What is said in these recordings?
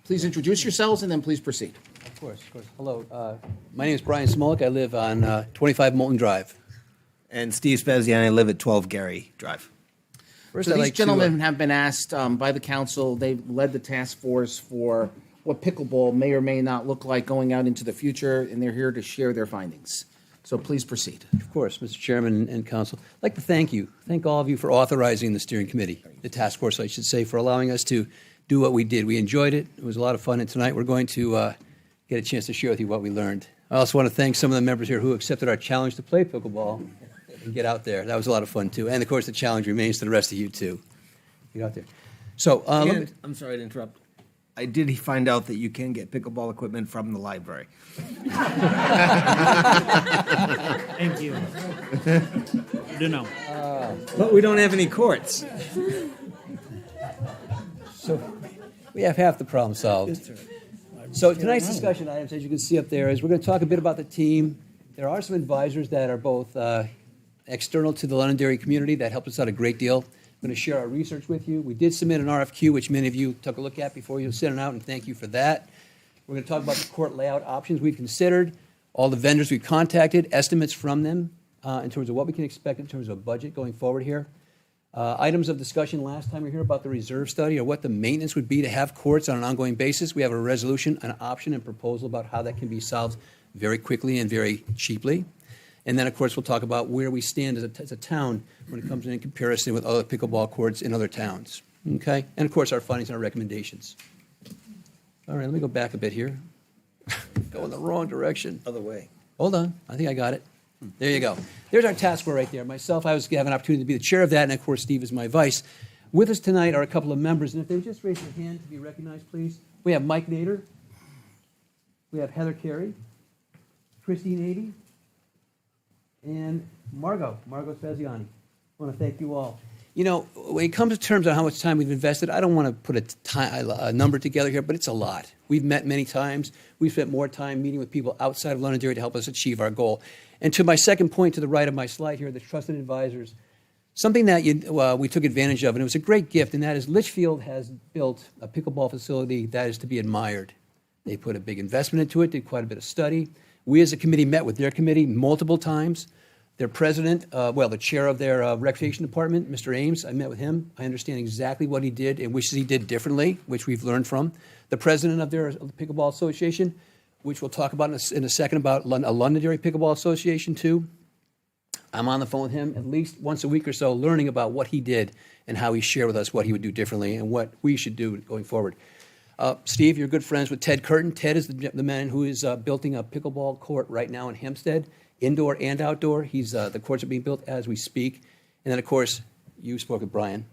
Please introduce yourselves and then please proceed. Of course. Hello. My name is Brian Smolik. I live on 25 Moulton Drive. And Steve Spaziani, I live at 12 Gary Drive. First, so these gentlemen have been asked by the council. They've led the task force for what pickleball may or may not look like going out into the future, and they're here to share their findings. So please proceed. Of course, Mr. Chairman and Council. I'd like to thank all of you for authorizing the steering committee, the task force, I should say, for allowing us to do what we did. We enjoyed it. It was a lot of fun, and tonight we're going to get a chance to share with you what we learned. I also want to thank some of the members here who accepted our challenge to play pickleball and get out there. That was a lot of fun, too. And, of course, the challenge remains to the rest of you, too. Get out there. So, I'm sorry to interrupt. I did find out that you can get pickleball equipment from the library. Thank you. I don't know. But we don't have any courts. So we have half the problem solved. So tonight's discussion items, as you can see up there, is we're going to talk a bit about the team. There are some advisors that are both external to the Londonderry community that helped us out a great deal. I'm going to share our research with you. We did submit an RFQ, which many of you took a look at before you sent it out, and thank you for that. We're going to talk about the court layout options we've considered, all the vendors we've contacted, estimates from them in terms of what we can expect in terms of budget going forward here. Items of discussion last time we heard about the reserve study or what the maintenance would be to have courts on an ongoing basis. We have a resolution, an option, and proposal about how that can be solved very quickly and very cheaply. And then, of course, we'll talk about where we stand as a town when it comes in comparison with other pickleball courts in other towns. Okay? And, of course, our findings and our recommendations. All right, let me go back a bit here. Go in the wrong direction. Other way. Hold on. I think I got it. There you go. There's our task force right there. Myself, I was have an opportunity to be the chair of that, and, of course, Steve is my vice. With us tonight are a couple of members, and if they would just raise their hand to be recognized, please. We have Mike Nader. We have Heather Carey. Christine Adey. And Margot Spaziani. I want to thank you all. You know, when it comes to terms of how much time we've invested, I don't want to put a number together here, but it's a lot. We've met many times. We've spent more time meeting with people outside of Londonderry to help us achieve our goal. And to my second point to the right of my slide here, the trusted advisors, something that we took advantage of, and it was a great gift, and that is Litchfield has built a pickleball facility that is to be admired. They put a big investment into it, did quite a bit of study. We as a committee met with their committee multiple times. Their president, the chair of their recreation department, Mr. Ames, I met with him. I understand exactly what he did and wishes he did differently, which we've learned from. The president of their Pickleball Association, which we'll talk about in a second, about a Londonderry Pickleball Association too. I'm on the phone with him at least once a week or so, learning about what he did and how he shared with us what he would do differently and what we should do going forward. Steve, you're good friends with Ted Curtin. Ted is the man who is building a pickleball court right now in Hempstead, indoor and outdoor. The courts are being built as we speak. And then, of course, you spoke with Brian.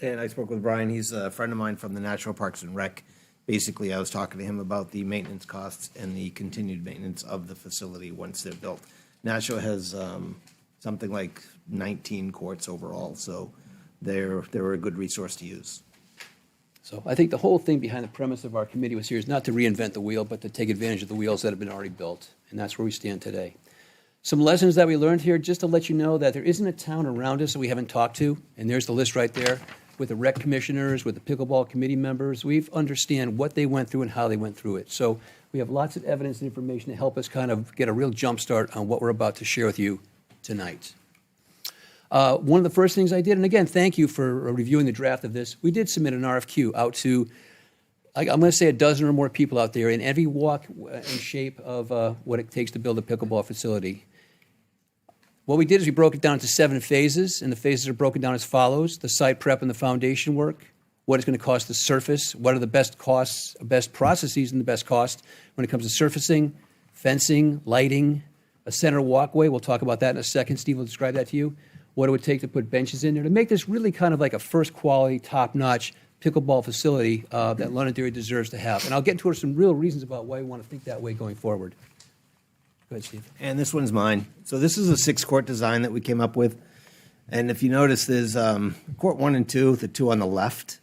And I spoke with Brian. He's a friend of mine from the Natural Parks and Rec. Basically, I was talking to him about the maintenance costs and the continued maintenance of the facility once they're built. Nashua has something like 19 courts overall, so they're a good resource to use. So I think the whole thing behind the premise of our committee was here is not to reinvent the wheel, but to take advantage of the wheels that have been already built. And that's where we stand today. Some lessons that we learned here, just to let you know that there isn't a town around us that we haven't talked to. And there's the list right there with the rec commissioners, with the pickleball committee members. We understand what they went through and how they went through it. So we have lots of evidence and information to help us kind of get a real jump start on what we're about to share with you tonight. One of the first things I did, and again, thank you for reviewing the draft of this, we did submit an RFQ out to, I'm going to say a dozen or more people out there in every walk and shape of what it takes to build a pickleball facility. What we did is we broke it down into 7 phases, and the phases are broken down as follows: the site prep and the foundation work, what it's going to cost to surface, what are the best costs, best processes and the best cost when it comes to surfacing, fencing, lighting, a center walkway. We'll talk about that in a second. Steve will describe that to you. What it would take to put benches in there to make this really kind of like a first quality, top-notch pickleball facility that Londonderry deserves to have. And I'll get into some real reasons about why we want to think that way going forward. Go ahead, Steve. And this one's mine. So this is a 6-court design that we came up with. And if you notice, there's court 1 and 2, the 2 on the left.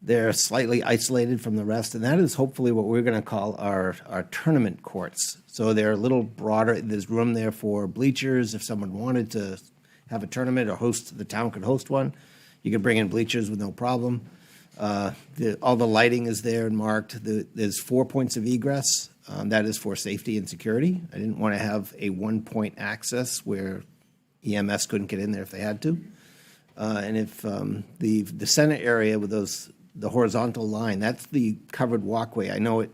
They're slightly isolated from the rest, and that is hopefully what we're going to call our tournament courts. So they're a little broader. There's room there for bleachers if someone wanted to have a tournament or the town could host one. You could bring in bleachers with no problem. All the lighting is there and marked. There's 4 points of egress. That is for safety and security. I didn't want to have a one-point access where EMS couldn't get in there if they had to. And if the center area with the horizontal line, that's the covered walkway. I know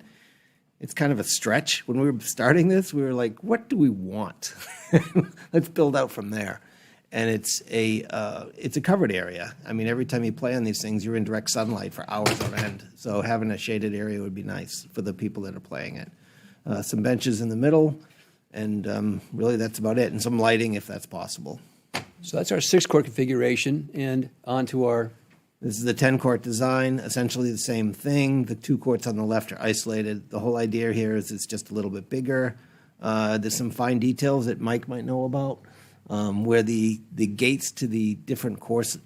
it's kind of a stretch. When we were starting this, we were like, what do we want? Let's build out from there. And it's a covered area. I mean, every time you play on these things, you're in direct sunlight for hours on end. So having a shaded area would be nice for the people that are playing it. Some benches in the middle, and really that's about it. And some lighting if that's possible. So that's our 6-court configuration, and on to our... This is the 10-court design, essentially the same thing. The 2 courts on the left are isolated. The whole idea here is it's just a little bit bigger. There's some fine details that Mike might know about, where the gates to the different courts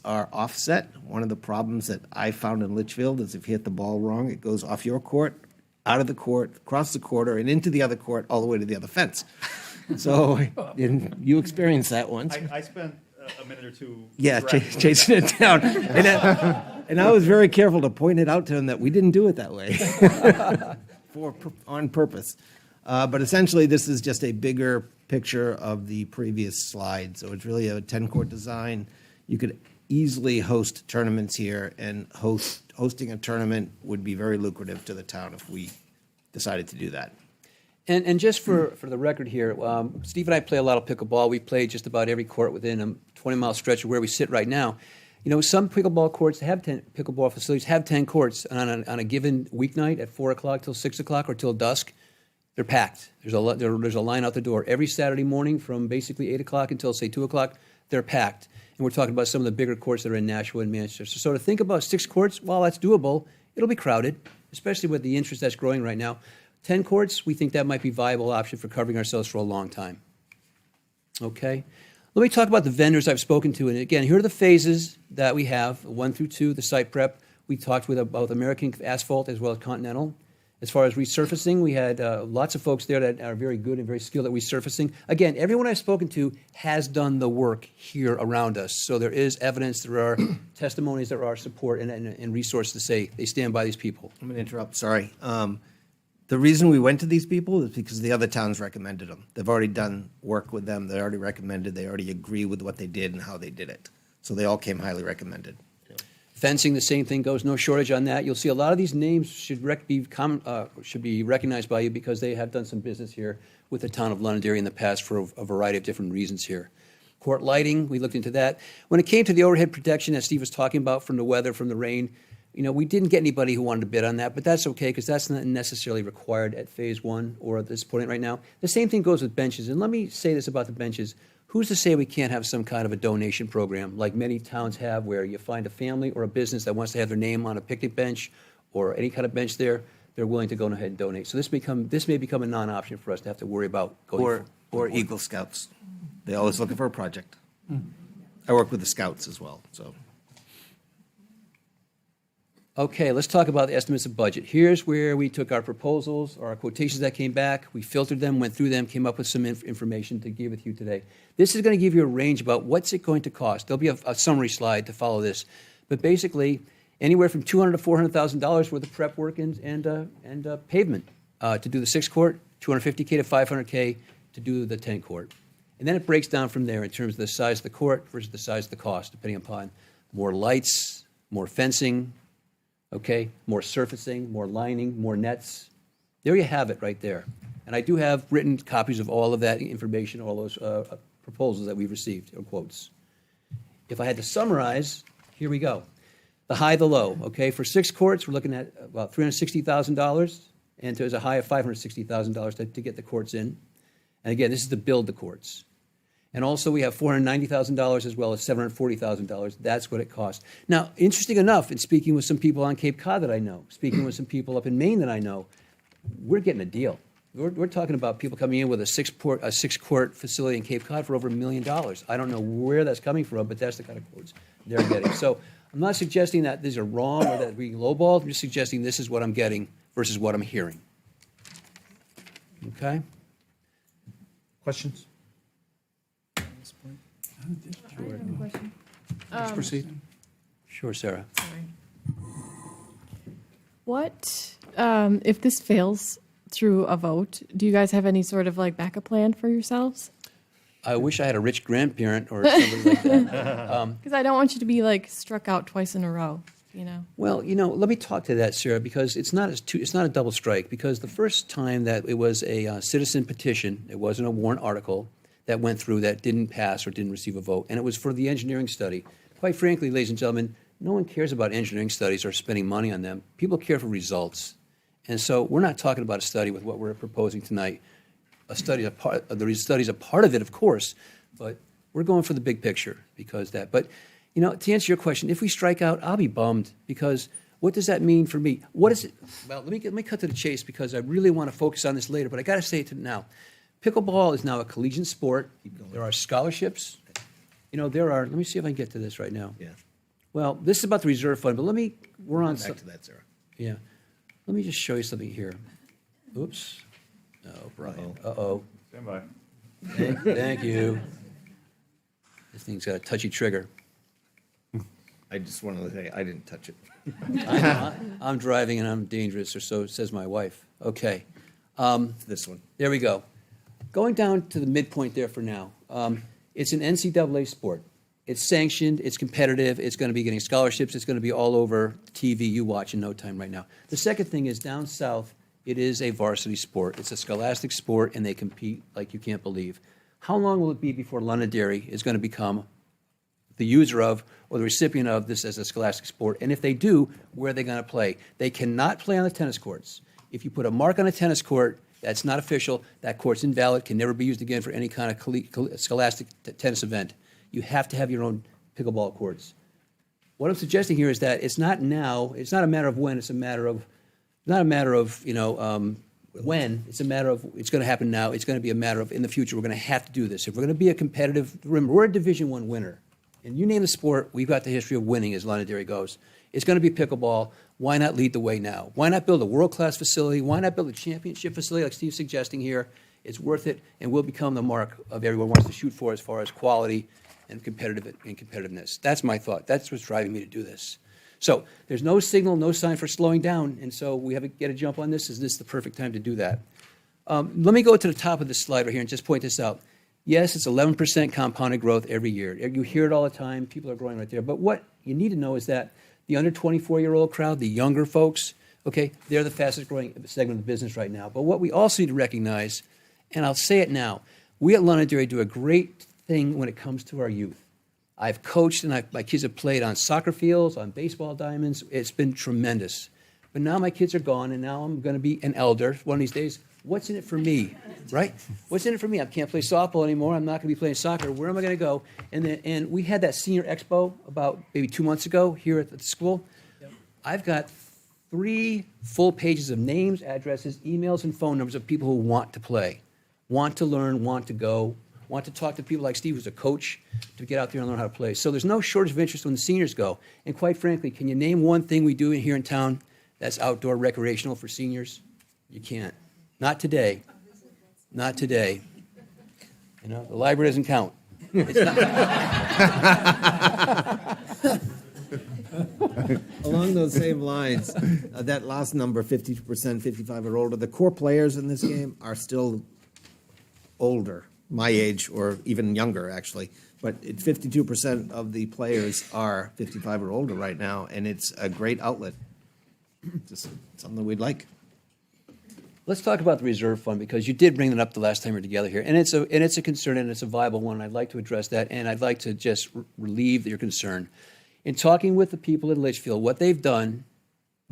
are offset. One of the problems that I found in Litchfield is if you hit the ball wrong, it goes off your court, out of the court, across the quarter, and into the other court, all the way to the other fence. So you experienced that once. I spent a minute or two. Yeah, chasing it down. And I was very careful to point it out to him that we didn't do it that way on purpose. But essentially, this is just a bigger picture of the previous slide. So it's really a 10-court design. You could easily host tournaments here, and hosting a tournament would be very lucrative to the town if we decided to do that. And just for the record here, Steve and I play a lot of pickleball. We play just about every court within a 20-mile stretch of where we sit right now. You know, some pickleball courts have pickleball facilities have 10 courts on a given weeknight at 4 o'clock till 6 o'clock or till dusk. They're packed. There's a line out the door every Saturday morning from basically 8 o'clock until say 2 o'clock. They're packed, and we're talking about some of the bigger courts that are in Nashua and Manchester. So to think about 6 courts, while that's doable, it'll be crowded, especially with the interest that's growing right now. 10 courts, we think that might be a viable option for covering ourselves for a long time. Okay? Let me talk about the vendors I've spoken to. And again, here are the phases that we have, 1 through 2, the site prep. We talked with about American Asphalt as well as Continental. As far as resurfacing, we had lots of folks there that are very good and very skilled at resurfacing. Again, everyone I've spoken to has done the work here around us. So there is evidence, there are testimonies, there are support and resources to say they stand by these people. I'm going to interrupt, sorry. The reason we went to these people is because the other towns recommended them. They've already done work with them. They already recommended. They already agree with what they did and how they did it. So they all came highly recommended. Fencing, the same thing goes. No shortage on that. You'll see a lot of these names should be recognized by you because they have done some business here with the town of Londonderry in the past for a variety of different reasons here. Court lighting, we looked into that. When it came to the overhead protection that Steve was talking about from the weather, from the rain, you know, we didn't get anybody who wanted to bid on that, but that's okay because that's not necessarily required at phase 1 or at this point right now. The same thing goes with benches. And let me say this about the benches. Who's to say we can't have some kind of a donation program like many towns have where you find a family or a business that wants to have their name on a picnic bench or any kind of bench there, they're willing to go ahead and donate. So this may become a non-option for us to have to worry about going Or Eagle Scouts. They're always looking for a project. I work with the Scouts as well, so. Okay, let's talk about the estimates of budget. Here's where we took our proposals, or our quotations that came back, we filtered them, went through them, came up with some information to give with you today. This is going to give you a range about what's it going to cost. There'll be a summary slide to follow this. But basically, anywhere from $200,000 to $400,000 worth of prep work and pavement to do the 6-court, $250K to $500K to do the 10-court. And then it breaks down from there in terms of the size of the court versus the size of the cost, depending upon more lights, more fencing, okay, more surfacing, more lining, more nets. There you have it right there. And I do have written copies of all of that information, all those proposals that we've received, or quotes. If I had to summarize, here we go. The high, the low, okay? For 6 courts, we're looking at about $360,000, and there's a high of $560,000 to get the courts in. And again, this is to build the courts. And also we have $490,000 as well as $740,000. That's what it costs. Now, interesting enough, in speaking with some people on Cape Cod that I know, speaking with some people up in Maine that I know, we're getting a deal. We're talking about people coming in with a 6-court facility in Cape Cod for over $1 million. I don't know where that's coming from, but that's the kind of quotes they're getting. So I'm not suggesting that these are wrong or that we're lowballed. I'm just suggesting this is what I'm getting versus what I'm hearing. Okay? Questions? I have a question. Let's proceed. Sure, Sarah. Sorry. What, if this fails through a vote, do you guys have any sort of like backup plan for yourselves? I wish I had a rich grandparent or somebody like that. Because I don't want you to be like struck out twice in a row, Well, let me talk to that, Sarah, because it's not a double strike. Because the first time that it was a citizen petition, it wasn't a warrant article that went through that didn't pass or didn't receive a vote, and it was for the engineering study. Quite frankly, ladies and gentlemen, no one cares about engineering studies or spending money on them. People care for results, and so we're not talking about a study with what we're proposing tonight. The study is a part of it, of course, but we're going for the big picture because that. But to answer your question, if we strike out, I'll be bummed because what does that mean for me? What is it? Well, let me cut to the chase because I really want to focus on this later, but I got to say it now. Pickleball is now a collegiate sport. There are scholarships. There are. Let me see if I can get to this right now. Yeah. Well, this is about the reserve fund, but we're on. Back to that, Sarah. Yeah. Let me just show you something here. Oops. Oh, Brian. Uh-oh. Stand by. Thank you. This thing's got a touchy trigger. I just wanted to say I didn't touch it. I'm driving and I'm dangerous, or so says my wife. Okay. This one. There we go. Going down to the midpoint there for now. It's an NCAA sport. It's sanctioned. It's competitive. It's going to be getting scholarships. It's going to be all over TV you watch in no time right now. The second thing is down south, it is a varsity sport. It's a scholastic sport, and they compete like you can't believe. How long will it be before Londonderry is going to become the user of or the recipient of this as a scholastic sport? And if they do, where are they going to play? They cannot play on the tennis courts. If you put a mark on a tennis court, that's not official. That court's invalid, can never be used again for any kind of scholastic tennis event. You have to have your own pickleball courts. What I'm suggesting here is that it's not now. It's not a matter of when. It's a matter of when. It's a matter of it's going to happen now. It's going to be a matter of in the future. We're going to have to do this if we're going to be a competitive. Remember, we're a Division I winner, and you name the sport, we've got the history of winning as Londonderry goes. It's going to be pickleball. Why not lead the way now? Why not build a world-class facility? Why not build a championship facility like Steve's suggesting here? It's worth it, and we'll become the mark of everyone wants to shoot for as far as quality and competitiveness. That's my thought. That's what's driving me to do this. So there's no signal, no sign for slowing down, and so we have to get a jump on this. Is this the perfect time to do that? Let me go to the top of this slide right here and just point this out. Yes, it's 11% compounded growth every year. You hear it all the time. People are growing right there. But what you need to know is that the under 24-year-old crowd, the younger folks, okay, they're the fastest growing segment of the business right now. But what we also need to recognize, and I'll say it now, we at Londonderry do a great thing when it comes to our youth. I've coached and my kids have played on soccer fields, on baseball diamonds. It's been tremendous. But now my kids are gone, and now I'm going to be an elder one of these days. What's in it for me, right? What's in it for me? I can't play softball anymore. I'm not going to be playing soccer. Where am I going to go? And we had that senior expo about maybe 2 months ago here at the school. Yep. I've got 3 full pages of names, addresses, emails, and phone numbers of people who want to play, want to learn, want to go, want to talk to people like Steve, who's a coach, to get out there and learn how to play. So there's no shortage of interest when the seniors go. And quite frankly, can you name one thing we do here in town that's outdoor recreational for seniors? You can't. Not today. Not today. The library doesn't count. It's not. Along those same lines, that last number, 50%, 55 or older, the core players in this game are still older, my age or even younger, actually. But 52% of the players are 55 or older right now, and it's a great outlet. Just something we'd like. Let's talk about the reserve fund, because you did bring it up the last time we were together here, and it's a concern, and it's a viable one. I'd like to address that, and I'd like to just relieve your concern. In talking with the people in Litchfield, what they've done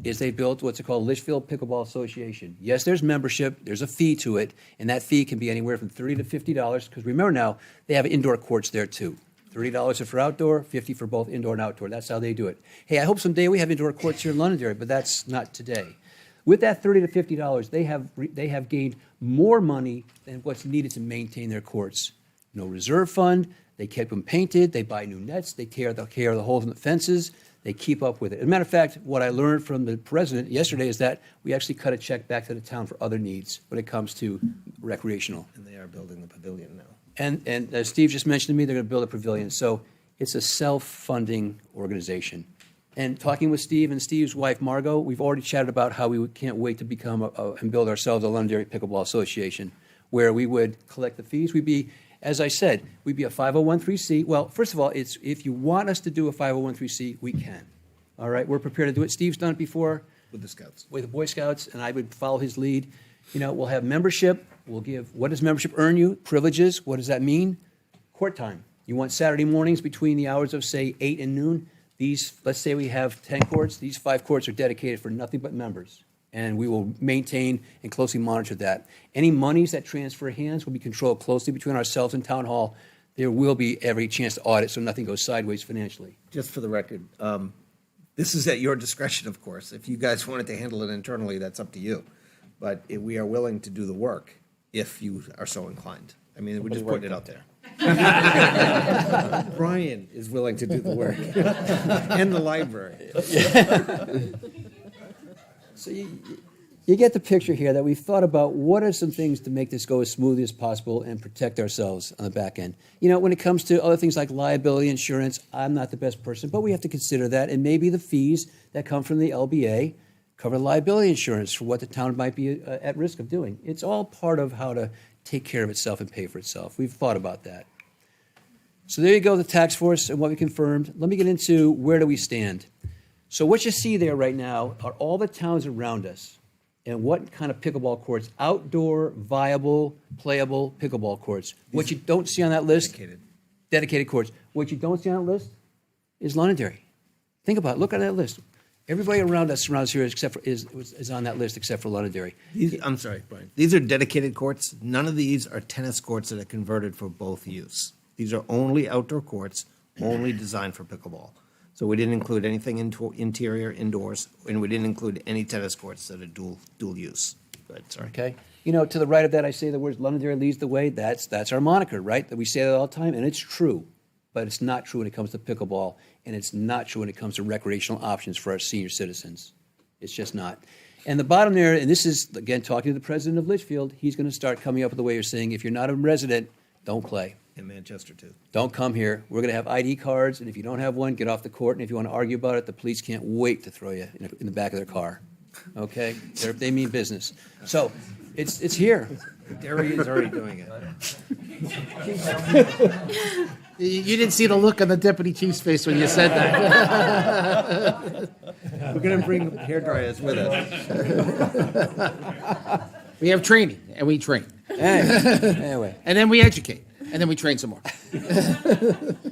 is they built what's called Litchfield Pickleball Association. Yes, there's membership, there's a fee to it, and that fee can be anywhere from $30 to $50, because remember now, they have indoor courts there too. $30 for outdoor, $50 for both indoor and outdoor. That's how they do it. Hey, I hope someday we have indoor courts here in Londonderry, but that's not today. With that $30 to $50, they have gained more money than what's needed to maintain their courts. No reserve fund. They keep them painted. They buy new nets. They tear the holes in the fences. They keep up with it. As a matter of fact, what I learned from the president yesterday is that we actually cut a check back to the town for other needs when it comes to recreational. And they are building the pavilion now. And as Steve just mentioned to me, they're going to build a pavilion. So it's a self-funding organization. And talking with Steve and Steve's wife, Margot, we've already chatted about how we can't wait to become and build ourselves a Londonderry Pickleball Association, where we would collect the fees. We'd be, as I said, we'd be a 501c. Well, first of all, it's if you want us to do a 501c, we can. All right, we're prepared to do it. Steve's done it before. With the Scouts. With the Boy Scouts, and I would follow his lead. We'll have membership. We'll give, what does membership earn you? Privileges. What does that mean? Court time. You want Saturday mornings between the hours of, say, 8 and noon. Let's say we have 10 courts. These 5 courts are dedicated for nothing but members. And we will maintain and closely monitor that. Any monies that transfer hands will be controlled closely between ourselves and Town Hall. There will be every chance to audit so nothing goes sideways financially. Just for the record, this is at your discretion, of course. If you guys wanted to handle it internally, that's up to you. But we are willing to do the work if you are so inclined. I mean, we just put it out there. Brian is willing to do the work. And the library. So you get the picture here that we've thought about what are some things to make this go as smoothly as possible and protect ourselves on the back end. When it comes to other things like liability insurance, I'm not the best person, but we have to consider that. And maybe the fees that come from the LBA cover liability insurance for what the town might be at risk of doing. It's all part of how to take care of itself and pay for itself. We've thought about that. So there you go, the task force and what we confirmed. Let me get into where do we stand. So what you see there right now are all the towns around us and what kind of pickleball courts, outdoor, viable, playable pickleball courts. What you don't see on that list, dedicated courts. What you don't see on that list is Londonderry. Think about it. Look at that list. Everybody around us here is on that list except for Londonderry. I'm sorry, Brian. These are dedicated courts. None of these are tennis courts that are converted for both use. These are only outdoor courts, only designed for pickleball. So we didn't include anything interior, indoors, and we didn't include any tennis courts that are dual use. But sorry. Okay. To the right of that, I say the words Londonderry leads the way. That's our moniker, right? That we say that all the time, and it's true. But it's not true when it comes to pickleball, and it's not true when it comes to recreational options for our senior citizens. It's just not. And the bottom there, and this is, again, talking to the president of Litchfield, he's going to start coming up with the way you're saying, if you're not a resident, don't play. In Manchester, too. Don't come here. We're going to have ID cards, and if you don't have one, get off the court. And if you want to argue about it, the police can't wait to throw you in the back of their car. Okay? They mean business. So it's here. Derry is already doing it. You didn't see the look on the deputy chief's face when you said that. We're going to bring hairdryers with us. We have training, and we train. Anyway. And then we educate, and then we train some more.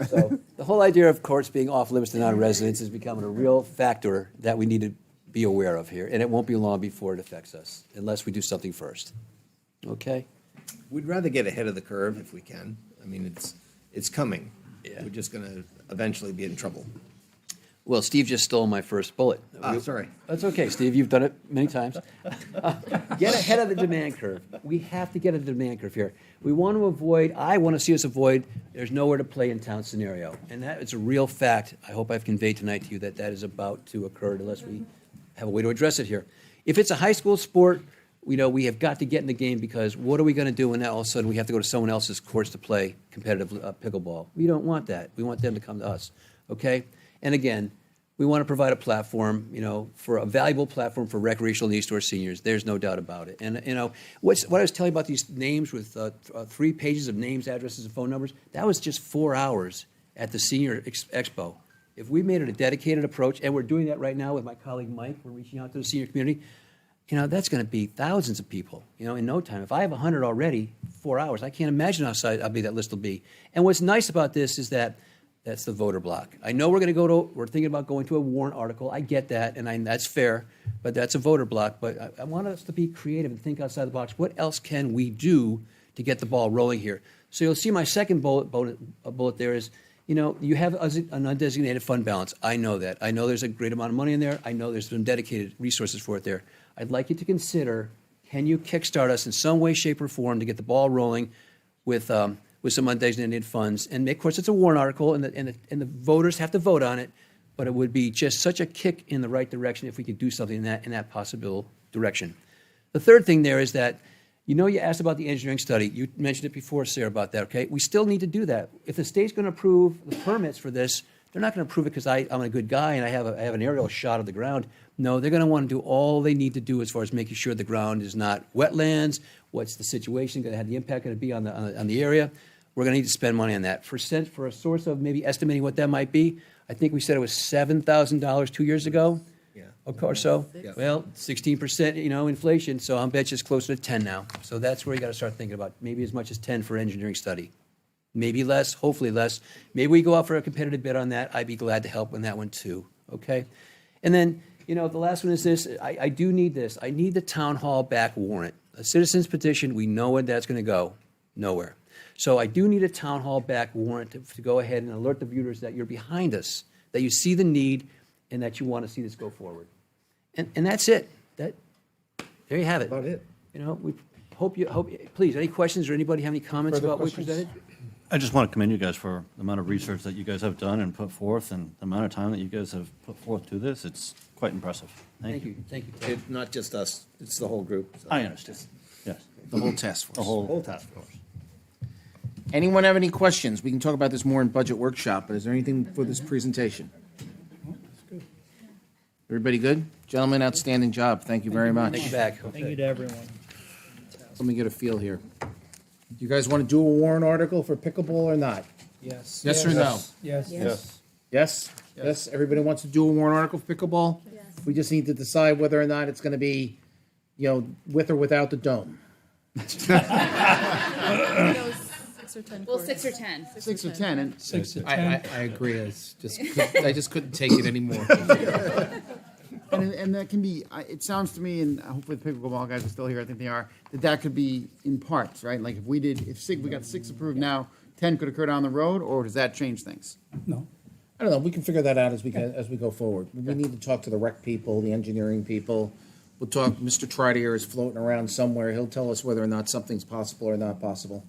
So the whole idea of courts being off limits to non-residents is becoming a real factor that we need to be aware of here, and it won't be long before it affects us, unless we do something first. Okay? We'd rather get ahead of the curve if we can. I mean, it's coming. Yeah. We're just going to eventually be in trouble. Well, Steve just stole my first bullet. Sorry. That's okay, Steve. You've done it many times. Get ahead of the demand curve. We have to get a demand curve here. I want to see us avoid, there's nowhere to play in town scenario. And that is a real fact. I hope I've conveyed tonight to you that is about to occur unless we have a way to address it here. If it's a high school sport, we have got to get in the game, because what are we going to do when all of a sudden we have to go to someone else's courts to play competitive pickleball? We don't want that. We want them to come to us, okay? And again, we want to provide a platform, for a valuable platform for recreational needs to our seniors. There's no doubt about it. And, what I was telling you about these names with 3 pages of names, addresses, and phone numbers, that was just 4 hours at the Senior Expo. If we made it a dedicated approach, and we're doing that right now with my colleague Mike, we're reaching out to the senior community, that's going to be thousands of people, in no time. If I have 100 already, 4 hours, I can't imagine how big that list will be. And what's nice about this is that that's the voter block. I know we're thinking about going to a warrant article. I get that, and that's fair, but that's a voter block. But I want us to be creative and think outside the box. What else can we do to get the ball rolling here? So you'll see my second bullet there is, you have an undesignated fund balance. I know that. I know there's a great amount of money in there. I know there's some dedicated resources for it there. I'd like you to consider, can you kickstart us in some way, shape, or form to get the ball rolling with some undesignated funds? And of course, it's a warrant article, and the voters have to vote on it, but it would be just such a kick in the right direction if we could do something in that possible direction. The third thing there is that, you asked about the engineering study. You mentioned it before, Sarah, about that, okay? We still need to do that. If the state's going to approve the permits for this they're not going to approve it because I'm a good guy and I have an aerial shot of the ground. No, they're going to want to do all they need to do as far as making sure the ground is not wetlands. What's the situation going to have the impact going to be on the area? We're going to need to spend money on that. For a source of maybe estimating what that might be, I think we said it was $7,000 2 years ago. Yeah. Or so. Yeah. Well, 16%, inflation. So I bet you it's closer to 10 now. So that's where you got to start thinking about maybe as much as 10 for engineering study. Maybe less, hopefully less. Maybe we go out for a competitive bid on that. I'd be glad to help on that one too. Okay. And then, the last one is this. I do need this. I need the town hall back warrant. A citizen's petition, we know where that's going to go. Nowhere. So I do need a town hall back warrant to go ahead and alert the viewers that you're behind us, that you see the need, and that you want to see this go forward. And that's it. There you have it. About it. We hope please, any questions or anybody have any comments Further about what we questions? presented? I just want to commend you guys for the amount of research that you guys have done and put forth, and the amount of time that you guys have put forth to this. It's quite impressive. Thank you. Thank you. It's not just us, it's the whole group. So. I understand. Yes. The whole task force. The whole task force. Anyone have any questions? We can talk about this more in budget workshop, but is there anything for this presentation? Everybody good? Gentlemen, outstanding job. Thank you very much. Thank you back. Thank you to everyone. Let me get a feel here. You guys want to do a warrant article for pickleball or not? Yes. Yes or no? Yes. Yes. Yes? Yes? Everybody wants to do a warrant article for pickleball? Yes. We just need to decide whether or not it's going to be, with or without the dome. 6 or 10 Well, 6 or 10. 6 or 10, and 6 to I 10. agree. I just couldn't take it anymore. And that can be, it sounds to me, and hopefully the pickleball guys are still here, I think they are, that could be in parts, right? Like if we got 6 approved now, 10 could occur down the road, or does that change things? No. I don't know. We can figure that out as we go forward. We need to talk to the rec people, the engineering people. We'll talk. Mr. Tridier is floating around somewhere. He'll tell us whether or not something's possible or not possible.